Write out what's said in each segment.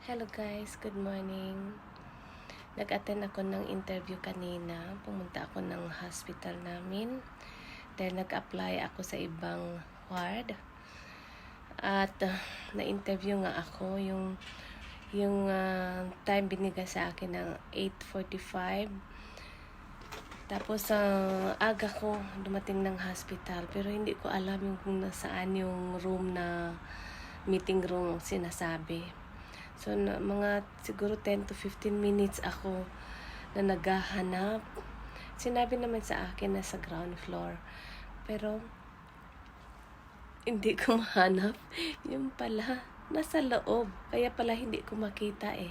Hello guys, good morning. Nag-attend ako ng interview kanina. Pumunta ako ng hospital namin. Dahil nag-apply ako sa ibang ward. At na-interview nga ako. Yung time binigay sa akin ng 8:45. Tapos aga ko dumating ng hospital. Pero hindi ko alam yung kung nasaan yung room na meeting room sinasabi. So, mga siguro 10 to 15 minutes ako na naghahanap. Sinabi naman sa akin na sa ground floor. Pero, hindi ko mahanap. Yung pala, nasa loob. Kaya pala hindi ko makita eh.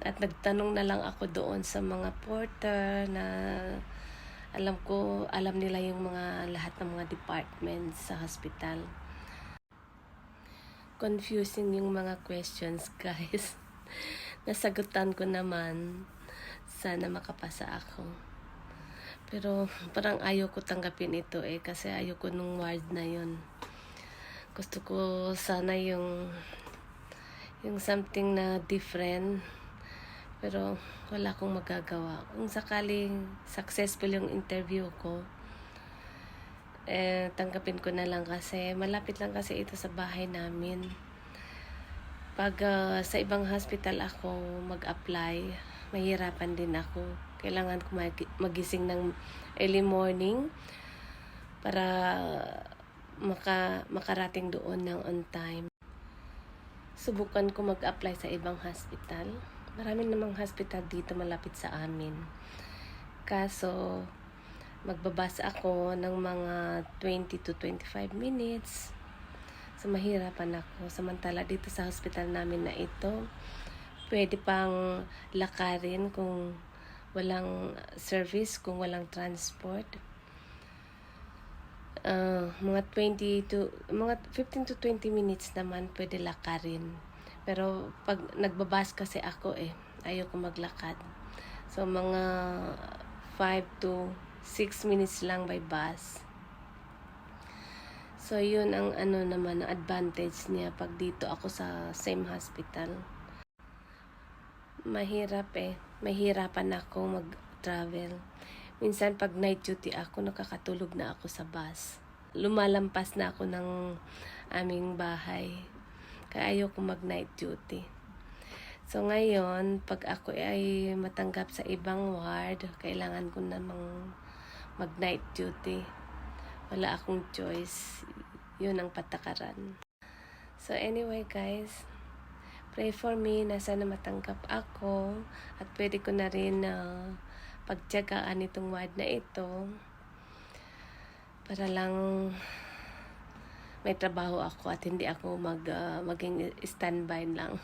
At nagtanong na lang ako doon sa mga porter na alam nila yung lahat ng mga departments sa hospital. Confusing yung mga questions, guys. Nasagutan ko naman. Sana makapasa ako. Pero parang ayaw ko tanggapin ito eh. Kasi ayaw ko nung word na yun. Gusto ko sana yung something na different. Pero wala akong magagawa. Kung sakaling successful yung interview ko, tanggapin ko na lang kasi malapit lang kasi ito sa bahay namin. Pag sa ibang hospital ako mag-apply, mahirapan din ako. Kailangan ko magising ng early morning para makarating doon ng on time. Subukan ko mag-apply sa ibang hospital. Marami namang hospital dito malapit sa amin. Kaso magbabas ako ng mga 20 to 25 minutes. So, mahirapan ako. Samantala, dito sa hospital namin na ito, pwede pang lakarin kung walang service, kung walang transport. Mga 15 to 20 minutes naman pwede lakarin. Pero pag nagbabas kasi ako ayoko maglakad. So, mga 5 to 6 minutes lang by bus. So, yun ang naman, ang advantage niya pag dito ako sa same hospital. Mahirapan ako mag-travel. Minsan pag night duty ako, nakakatulog na ako sa bus. Lumalampas na ako ng aming bahay. Kaya ayoko mag-night duty. So, ngayon, pag ako ay matanggap sa ibang ward, kailangan ko namang mag-night duty. Wala akong choice. Yun ang patakaran. So, anyway guys, pray for me na sana matanggap ako at pwede ko na rin pagtiyagaan itong ward na ito para lang may trabaho ako at hindi ako maging standby lang.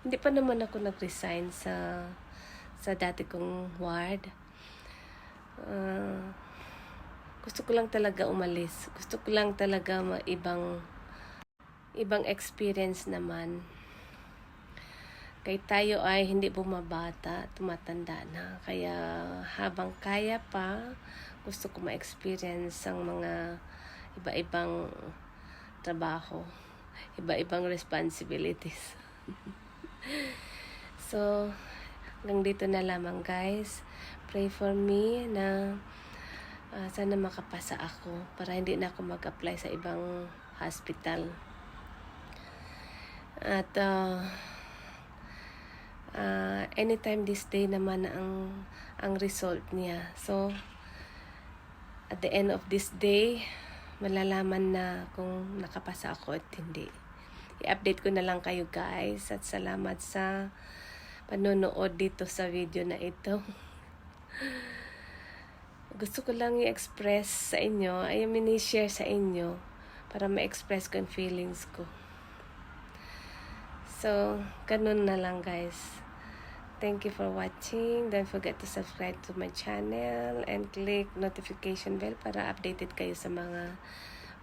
Hindi pa naman ako nag-resign sa dati kong ward. Gusto ko lang talaga umalis. Gusto ko lang talaga ibang experience naman. Kaya tayo ay hindi bumabata, tumatanda na. Kaya habang kaya pa, gusto ko ma-experience ang mga iba-ibang trabaho, iba-ibang responsibilities. So, hanggang dito na lamang guys. Pray for me na sana makapasa ako para hindi na ako mag-apply sa ibang hospital. At anytime this day naman ang result niya. So, at the end of this day, malalaman na kung nakapasa ako at hindi. I-update ko na lang kayo guys at salamat sa panonood dito sa video na ito. Gusto ko lang i-express sa inyo, i-share sa inyo para ma-express ko yung feelings ko. So, ganun na lang guys. Thank you for watching. Don't forget to subscribe to my channel and click notification bell para updated kayo sa mga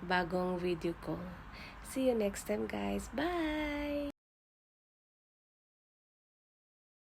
bagong video ko. See you next time guys. Bye!